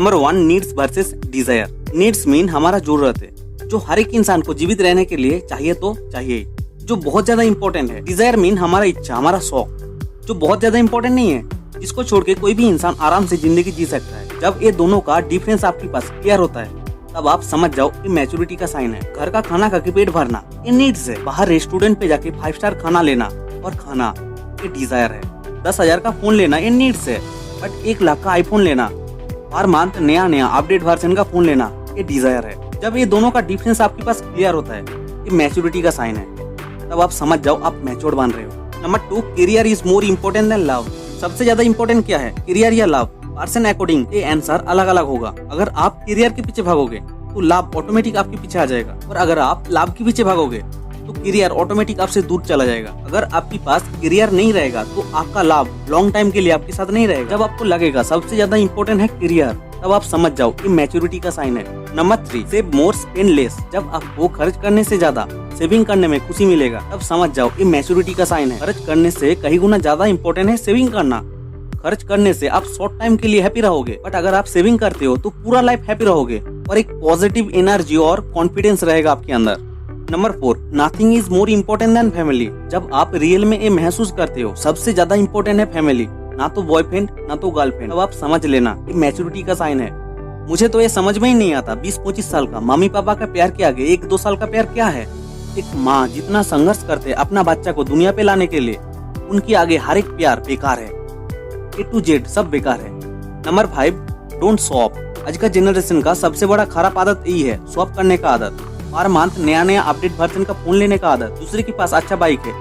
Number 1, needs versus desire. Needs mean हमारा जरूरत है, जो हर एक इंसान को जीवित रहने के लिए चाहिए तो चाहिए, जो बहुत ज्यादा इंपॉर्टेंट है। डिजायर मीन हमारा इच्छा, हमारा शौक, जो बहुत ज्यादा इंपॉर्टेंट नहीं है, जिसको छोड़ के कोई भी इंसान आराम से जिंदगी जी सकता है। जब ये दोनों का डिफरेंस आपके पास क्लियर होता है, तब आप समझ जाओ कि मैच्योरिटी का साइन है। घर का खाना खा के पेट भरना ये नीड्स है। बाहर रेस्टोरेंट पे जाके 5 स्टार खाना लेना और खाना ये डिजायर है। 10,000 का फोन लेना ये नीड्स है, बट 1 लाख का आईफोन लेना, हर मंथ नया अपडेट वर्जन का फोन लेना ये डिजायर है। जब ये दोनों का डिफरेंस आपके पास क्लियर होता है, ये मैच्योरिटी का साइन है। तब आप समझ जाओ आप मैच्योर्ड बन रहे हो। Number 2, career is more important then love. सबसे ज्यादा इम्पोर्टेंट क्या है, करियर या लव? पर्सन अकॉर्डिंग ये आंसर अलग अलग होगा। अगर आप करियर के पीछे भागोगे तो लाभ ऑटोमेटिक आपके पीछे आ जाएगा, और अगर आप लाभ के पीछे भागोगे तो करियर ऑटोमेटिक आपसे दूर चला जाएगा। अगर आपके पास करियर नहीं रहेगा तो आपका लाभ लॉन्ग टाइम के लिए आपके साथ नहीं रहेगा। जब आपको लगेगा सबसे ज्यादा इम्पोर्टेंट है करियर, तब आप समझ जाओ कि मैच्योरिटी का साइन है। नंबर 3, सेव मोर स्पेंड लेस। जब आपको खर्च करने से ज्यादा सेविंग करने में खुशी मिलेगा, तब समझ जाओ कि मैच्योरिटी का साइन है। खर्च करने से कई गुना ज्यादा इम्पोर्टेंट है सेविंग करना। खर्च करने से आप शॉर्ट टाइम के लिए हैप्पी रहोगे, बट अगर आप सेविंग करते हो तो पूरा लाइफ हैप्पी रहोगे और एक पॉजिटिव एनर्जी और कॉन्फिडेंस रहेगा आपके अंदर। Number 4, nothing is more important then family. जब आप रियल में ये महसूस करते हो सबसे ज्यादा इम्पोर्टेंट है फैमिली, ना तो बॉयफ्रेंड ना तो गर्लफ्रेंड, तब आप समझ लेना ये मैच्योरिटी का साइन है। मुझे तो ये समझ में ही नहीं आता 20-25 साल का मम्मी पापा का प्यार के आगे 1-2 साल का प्यार क्या है। एक माँ जितना संघर्ष करते अपना बच्चा को दुनिया पे लाने के लिए, उनके आगे हर एक प्यार बेकार है। A to Z सब बेकार है। Number 5, don't shop. आज का जनरेशन का सबसे बड़ा खराब आदत यही है, शॉप करने का आदत। हर मंथ नया अपडेट वर्जन का फोन लेने का आदत, दूसरे के पास अच्छा बाइक है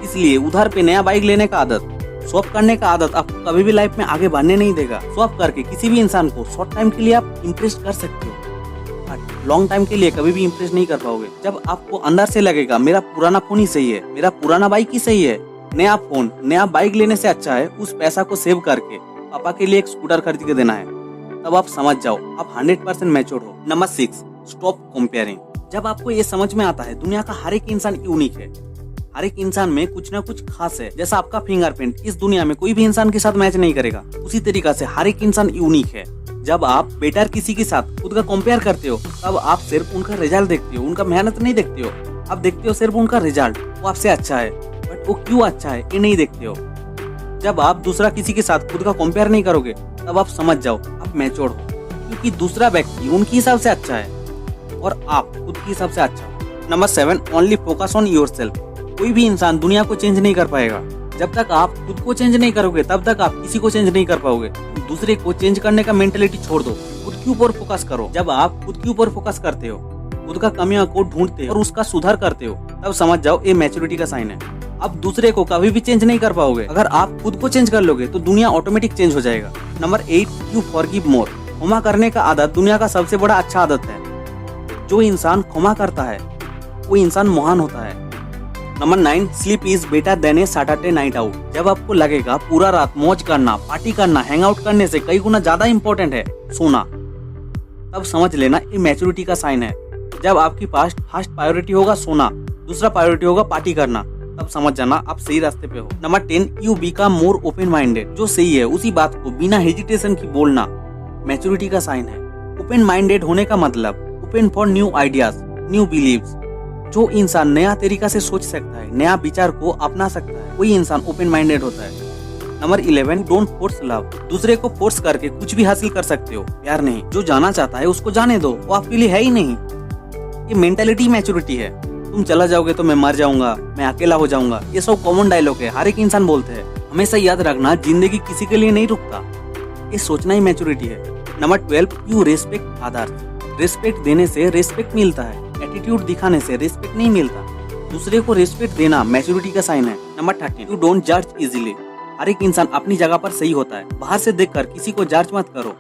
इसलिए उधार पे नया बाइक लेने का आदत। शॉप करने का आदत आपको कभी भी लाइफ में आगे बढ़ने नहीं देगा। शॉप करके किसी भी इंसान को शॉर्ट टाइम के लिए आप इम्प्रेस कर सकते हो, बट लॉन्ग टाइम के लिए कभी भी इम्प्रेस नहीं कर पाओगे। जब आपको अंदर से लगेगा मेरा पुराना फोन ही सही है, मेरा पुराना बाइक ही सही है, नया फोन नया बाइक लेने से अच्छा है उस पैसा को सेव करके पापा के लिए एक स्कूटर खरीद के देना है, तब आप समझ जाओ आप 100% मैच्योर हो। Number 6, stop comparing. जब आपको ये समझ में आता है दुनिया का हर एक इंसान यूनिक है, हर एक इंसान में कुछ ना कुछ खास है। जैसा आपका फिंगरप्रिंट इस दुनिया में कोई भी इंसान के साथ मैच नहीं करेगा, उसी तरीका से हर एक इंसान यूनिक है। जब आप बेटर किसी के साथ खुद का कंपेयर करते हो, तब आप सिर्फ उनका रिजल्ट देखते हो, उनका मेहनत नहीं देखते हो। आप देखते हो सिर्फ उनका रिजल्ट, वो आपसे अच्छा है, बट वो क्यों अच्छा है ये नहीं देखते हो। जब आप दूसरा किसी के साथ खुद का कंपेयर नहीं करोगे, तब आप समझ जाओ आप मैच्योर हो, क्योंकि दूसरा व्यक्ति उनके हिसाब से अच्छा है और आप खुद के हिसाब से अच्छा हो। Number 7, only focus on yourself. कोई भी इंसान दुनिया को चेंज नहीं कर पाएगा। जब तक आप खुद को चेंज नहीं करोगे, तब तक आप किसी को चेंज नहीं कर पाओगे। दूसरे को चेंज करने का मेंटेलिटी छोड़ दो, खुद के ऊपर फोकस करो। जब आप खुद के ऊपर फोकस करते हो, खुद का कमियों को ढूंढते हो और उसका सुधार करते हो, तब समझ जाओ ये मैच्योरिटी का साइन है। आप दूसरे को कभी भी चेंज नहीं कर पाओगे। अगर आप खुद को चेंज कर लोगे तो दुनिया ऑटोमेटिक चेंज हो जाएगा। नंबर 8, यू फॉरगिव मोर। क्षमा करने का आदत दुनिया का सबसे बड़ा अच्छा आदत है। जो इंसान क्षमा करता है वो इंसान महान होता है। Number 9, sleep is better then A Saturday night out. जब आपको लगेगा पूरा रात मौज करना, पार्टी करना, हैंग आउट करने से कई गुना ज्यादा इंपॉर्टेंट है सोना, तब समझ लेना ये मैच्योरिटी का साइन है। जब आपकी पास फर्स्ट प्रायोरिटी होगा सोना, दूसरा प्रायोरिटी होगा पार्टी करना, तब समझ जाना आप सही रास्ते पे हो। Number 10, you become more open minded. जो सही है उसी बात को बिना हेजिटेशन की बोलना मैच्योरिटी का साइन है। ओपन माइंडेड होने का मतलब open for new ideas, new believes. जो इंसान नया तरीका से सोच सकता है, नया विचार को अपना सकता है, वही इंसान ओपन माइंडेड होता है। Number 11, don't force love. दूसरे को फोर्स करके कुछ भी हासिल कर सकते हो, प्यार नहीं। जो जाना चाहता है उसको जाने दो, वो आपके लिए है ही नहीं। ये मेंटालिटी मैच्योरिटी है। तुम चला जाओगे तो मैं मर जाऊंगा, मैं अकेला हो जाऊंगा, ये सब कॉमन डायलॉग है, हर एक इंसान बोलते हैं। हमेशा याद रखना जिंदगी किसी के लिए नहीं रुकता, ये सोचना ही मैच्योरिटी है। Number 12, you respect others. Respect देने से रेस्पेक्ट मिलता है, एटीट्यूड दिखाने से रेस्पेक्ट नहीं मिलता। दूसरे को रेस्पेक्ट देना मैच्योरिटी का साइन है। नंबर 13, यू डोंट जज इजीली। हर एक इंसान अपनी जगह पर सही होता है। बाहर से देखकर किसी को जज मत करो।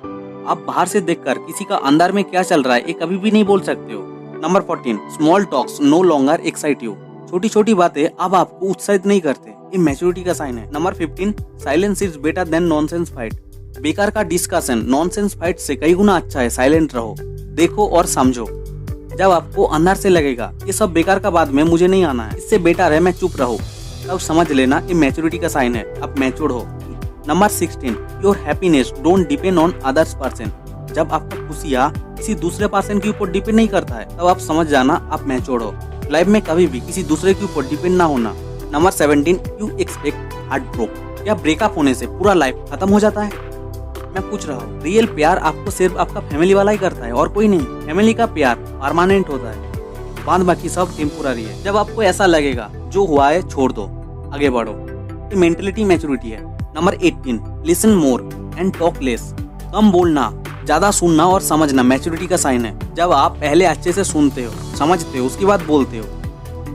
आप बाहर से देखकर किसी का अंदर में क्या चल रहा है ये कभी भी नहीं बोल सकते हो। Number 14, small talks no longer excite you. छोटी छोटी बातें अब आपको उत्साहित नहीं करते, ये मैच्योरिटी का साइन है। Number 15, silence is better then nonsense fight. बेकार का डिस्कशन नॉनसेंस फाइट से कई गुना अच्छा है साइलेंट रहो, देखो और समझो। जब आपको अंदर से लगेगा ये सब बेकार का बात में मुझे नहीं आना है, इससे बेटर है मैं चुप रहूं, तब समझ लेना ये मैच्योरिटी का साइन है, आप मैच्योर्ड हो। Number 16, your happiness don't depend on others person. जब आपका खुशियाँ किसी दूसरे पर्सन के ऊपर डिपेंड नहीं करता है, तब आप समझ जाना आप मैच्योर हो। लाइफ में कभी भी किसी दूसरे के ऊपर डिपेंड ना होना। Number 17, you expect heart broke. क्या ब्रेकअप होने से पूरा लाइफ खत्म हो जाता है? मैं पूछ रहा हूँ, रियल प्यार आपको सिर्फ आपका फैमिली वाला ही करता है और कोई नहीं। फैमिली का प्यार परमानेंट होता है, बाद बाकी सब टेम्पोररी है। जब आपको ऐसा लगेगा जो हुआ है छोड़ दो, आगे बढ़ो, ये मेंटलिटी मैच्योरिटी है। Number 18, listen more and talk less. कम बोलना, ज्यादा सुनना और समझना मैच्योरिटी का साइन है। जब आप पहले अच्छे से सुनते हो, समझते हो, उसके बाद बोलते हो,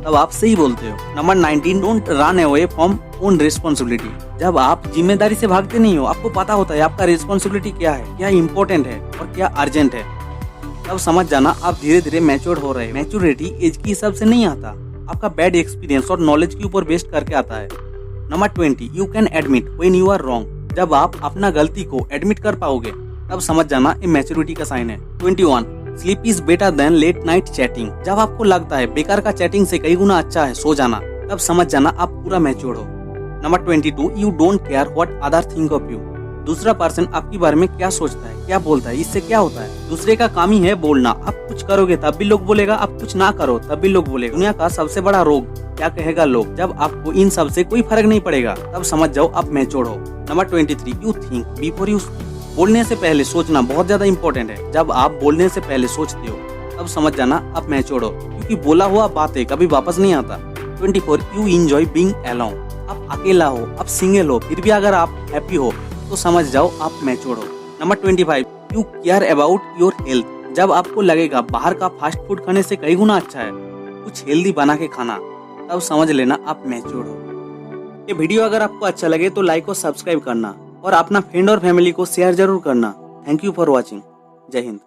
तब आप सही बोलते हो। Number 19, don't run away from own responsibility. जब आप जिम्मेदारी से भागते नहीं हो, आपको पता होता है आपका रिस्पॉन्सिबिलिटी क्या है, क्या इम्पोर्टेंट है और क्या अर्जेंट है, तब समझ जाना आप धीरे धीरे मैच्योर हो रहे हैं। मैच्योरिटी एज की हिसाब से नहीं आता, आपका बैड एक्सपीरियंस और नॉलेज के ऊपर बेस्ड करके आता है। Number 20, you can admit when you are wrong. जब आप अपना गलती को एडमिट कर पाओगे, तब समझ जाना ये मैच्योरिटी का साइन है। 21, sleep is better than late night chatting. जब आपको लगता है बेकार का चैटिंग से कई गुना अच्छा है सो जाना, तब समझ जाना आप पूरा मैच्योर हो। Number 22, you don't care what other think of you. दूसरा पर्सन आपके बारे में क्या सोचता है, क्या बोलता है, इससे क्या होता है? दूसरे का काम ही है बोलना। आप कुछ करोगे तब भी लोग बोलेगा, आप कुछ ना करो तब भी लोग बोलेगा। दुनिया का सबसे बड़ा रोग क्या कहेगा लोग। जब आपको इन सब से कोई फर्क नहीं पड़ेगा, तब समझ जाओ आप मैच्योर हो। Number 23, you think before you speak. बोलने से पहले सोचना बहुत ज्यादा इंपॉर्टेंट है। जब आप बोलने से पहले सोचते हो, तब समझ जाना आप मैच्योर हो, क्योंकि बोला हुआ बातें कभी वापस नहीं आता। 24, यू एंजॉय बीइंग अलोन। आप अकेला हो, आप सिंगल हो, फिर भी अगर आप हैप्पी हो, तो समझ जाओ आप मैच्योर हो। Number 25, you care about your health. जब आपको लगेगा बाहर का फास्ट फूड खाने से कई गुना अच्छा है कुछ हेल्दी बना के खाना, तब समझ लेना आप मैच्योर हो। ये वीडियो अगर आपको अच्छा लगे तो लाइक और सब्सक्राइब करना और अपना फ्रेंड और फैमिली को शेयर जरूर करना। Thank you for watching. जय हिंद।